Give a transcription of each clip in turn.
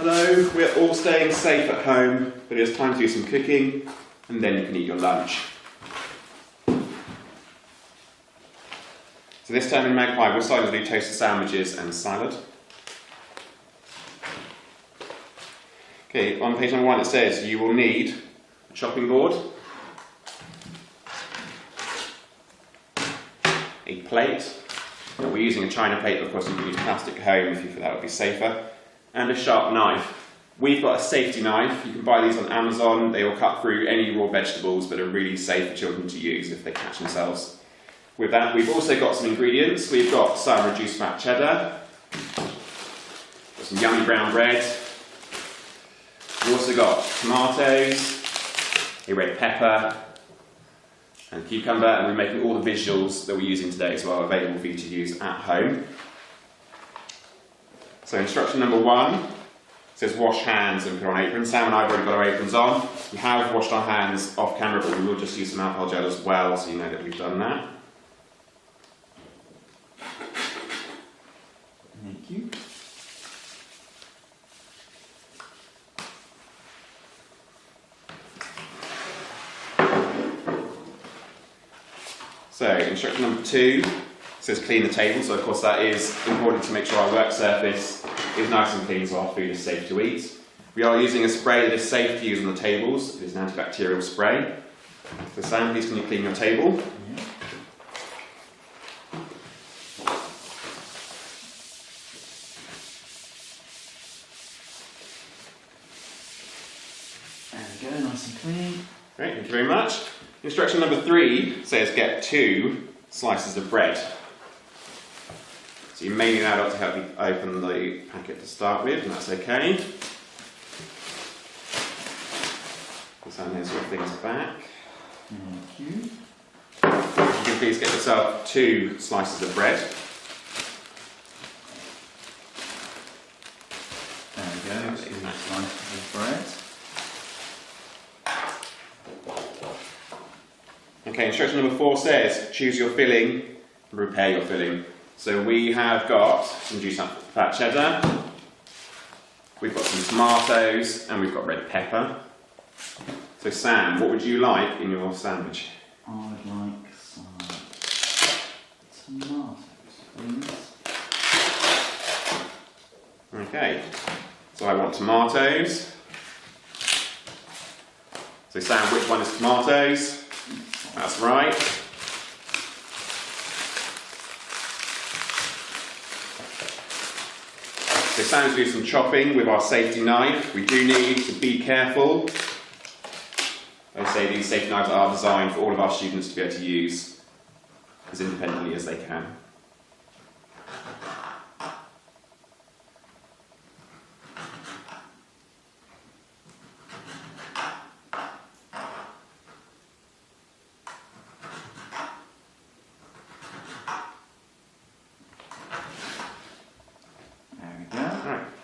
Hello, we're all staying safe at home, but it's time to do some cooking, and then you can eat your lunch. So this time in Magpie, we're starting to do toasted sandwiches and salad. Okay, on page number 1 it says you will need a chopping board, a plate. Now, we're using a china plate, but of course you can use plastic at home if you feel that would be safer, and a sharp knife. We've got a safety knife. You can buy these on Amazon. They will cut through any raw vegetables, but are really safe for children to use if they catch themselves. With that, we've also got some ingredients. We've got some reduced fat cheddar, got some yummy brown bread. We've also got tomatoes, a red pepper, and cucumber, and we're making all the visuals that we're using today as well available for you to use at home. So instruction number 1 says wash hands and put on aprons. Sam and I have already got our aprons on. We have washed our hands off camera, but we will just use some alcohol gel as well, so you know that we've done that. Thank you. So instruction number 2 says clean the table, so of course that is important to make sure our work surface is nice and clean so our food is safe to eat. We are using a spray that is safe to use on the tables. It is an antibacterial spray. So Sam, please can you clean your table? Yeah. There we go, nice and clean. Great, thank you very much. Instruction number 3 says get 2 slices of bread. So you may need an adult to help you open the packet to start with, and that's okay. So here's your things back. Thank you. You can please get yourself 2 slices of bread. There we go, so nice slices of bread. Okay, instruction number 4 says choose your filling and prepare your filling. So we have got some reduced fat cheddar, we've got some tomatoes, and we've got red pepper. So Sam, what would you like in your sandwich? I would like some tomatoes, please. Okay, so I want tomatoes. So Sam, which one is tomatoes? That's right. So Sam's doing some chopping with our safety knife. We do need to be careful. I say these safety knives are designed for all of our students to be able to use as independently as they can.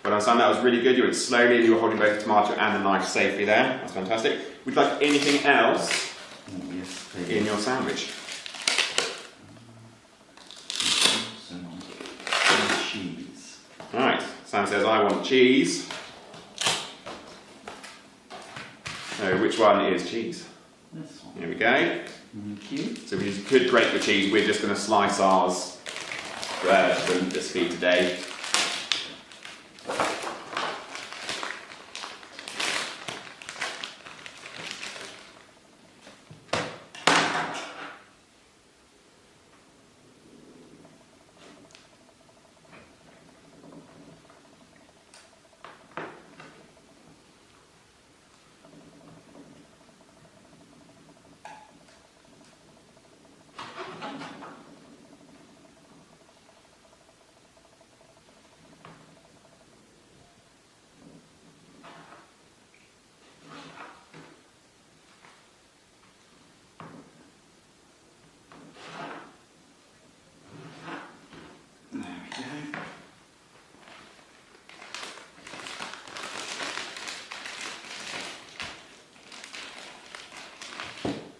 Well done, Sam, that was really good. You went slowly and you were holding both the tomato and the knife safely there. That's fantastic. Would you like anything else in your sandwich? Some cheese. Alright, Sam says I want cheese. So which one is cheese? This one. Here we go. Thank you. So we could grate the cheese, we're just going to slice ours for this feed today.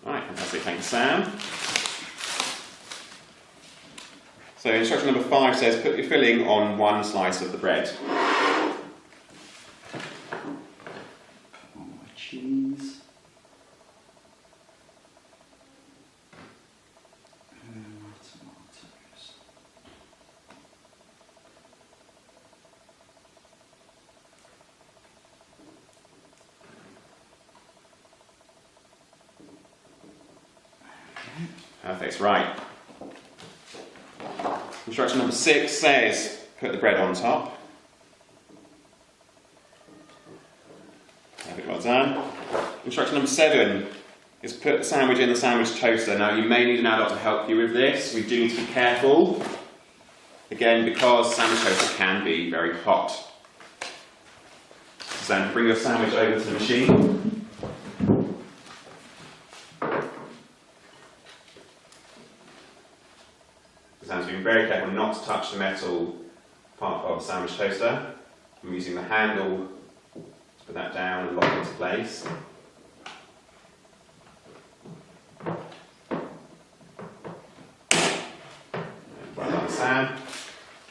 Fantastic, thanks Sam. So instruction number 5 says put your filling on one slice of the bread. Perfect, right. Instruction number 6 says put the bread on top. Perfect, well done. Instruction number 7 is put the sandwich in the sandwich toaster. Now you may need an adult to help you with this. We do need to be careful. Again, because sandwich toaster can be very hot. So bring your sandwich over to the machine. So being very careful not to touch the metal part of the sandwich toaster. I'm using the handle to put that down and lock it into place. Well done, Sam.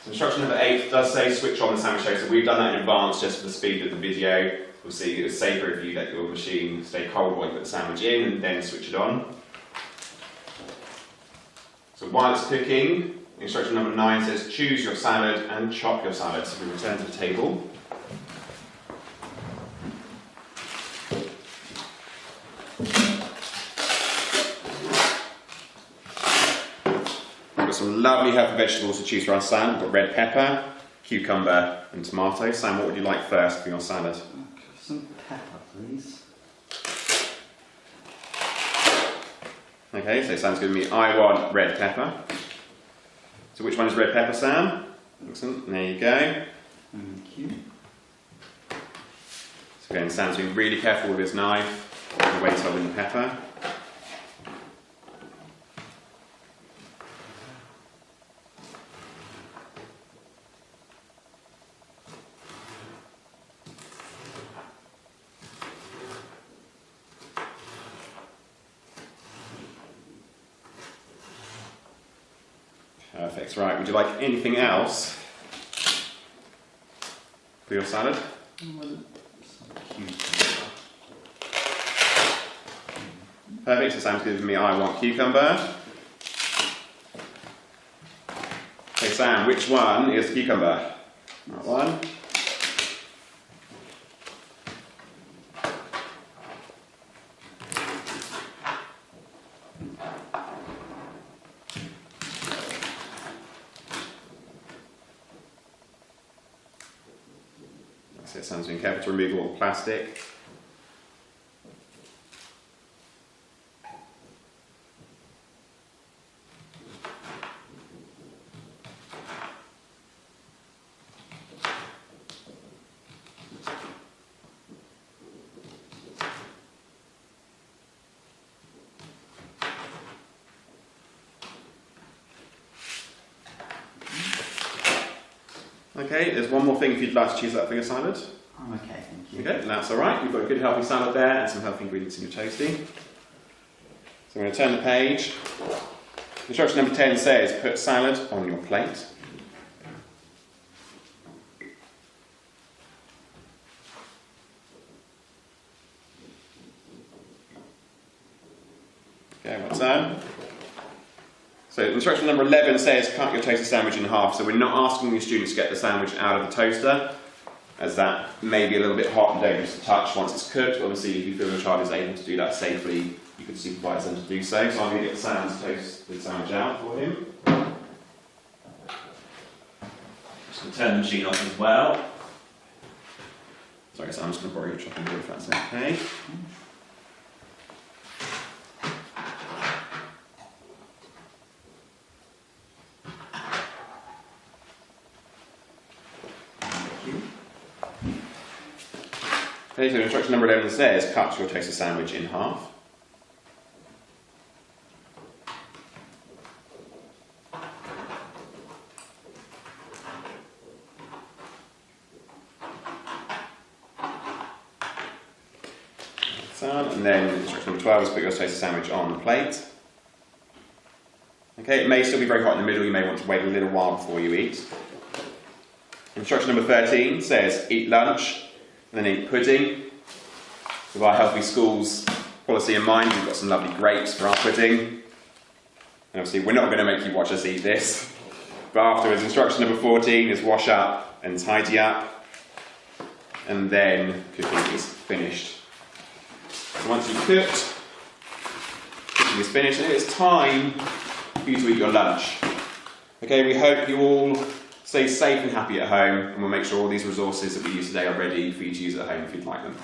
So instruction number 8 does say switch on the sandwich toaster. We've done that in advance just for the speed of the video. We'll see it's safer if you let your machine stay cold while you put the sandwich in and then switch it on. So while it's cooking, instruction number 9 says choose your salad and chop your salad. So we return to the table. We've got some lovely healthy vegetables to choose for our salad. We've got red pepper, cucumber and tomato. Sam, what would you like first for your salad? Okay, some pepper, please. Okay, so Sam's giving me, I want red pepper. So which one is red pepper, Sam? Excellent, there you go. Thank you. So again, Sam's being really careful with his knife, the weight of the pepper. Perfect, right. Would you like anything else for your salad? Some cucumber. Perfect, so Sam's giving me I want cucumber. Okay, Sam, which one is the cucumber? That one. So Sam's being careful to remove all the plastic. Okay, there's one more thing if you'd like to choose that for your salad. I'm okay, thank you. Okay, that's alright. You've got a good healthy salad there and some healthy ingredients in your toastie. So I'm going to turn the page. Instruction number 10 says put salad on your plate. Okay, what's that? So instruction number 11 says cut your toasted sandwich in half. So we're not asking your students to get the sandwich out of the toaster, as that may be a little bit hot and dangerous to touch once it's cooked. Obviously, if you feel your child is able to do that safely, you can supervise them to do so. So I'm going to get Sam's toasted sandwich out for him. Just going to turn the machine off as well. Sorry, so I'm just going to borrow your chopping board if that's okay. Okay, so instruction number 11 says cut your toasted sandwich in half. And then instruction number 12 is put your toasted sandwich on the plate. Okay, it may still be very hot in the middle, you may want to wait a little while before you eat. Instruction number 13 says eat lunch and then eat pudding. With our Healthy Schools policy in mind, we've got some lovely grapes for our pudding. And obviously we're not going to make you watch us eat this. But afterwards, instruction number 14 is wash up and tidy up. And then cooking is finished. So once you've cooked, put toasting is finished, and it's time for you to eat your lunch. Okay, we hope you all stay safe and happy at home, and we'll make sure all these resources that we use today are ready for you to use at home if you'd like them.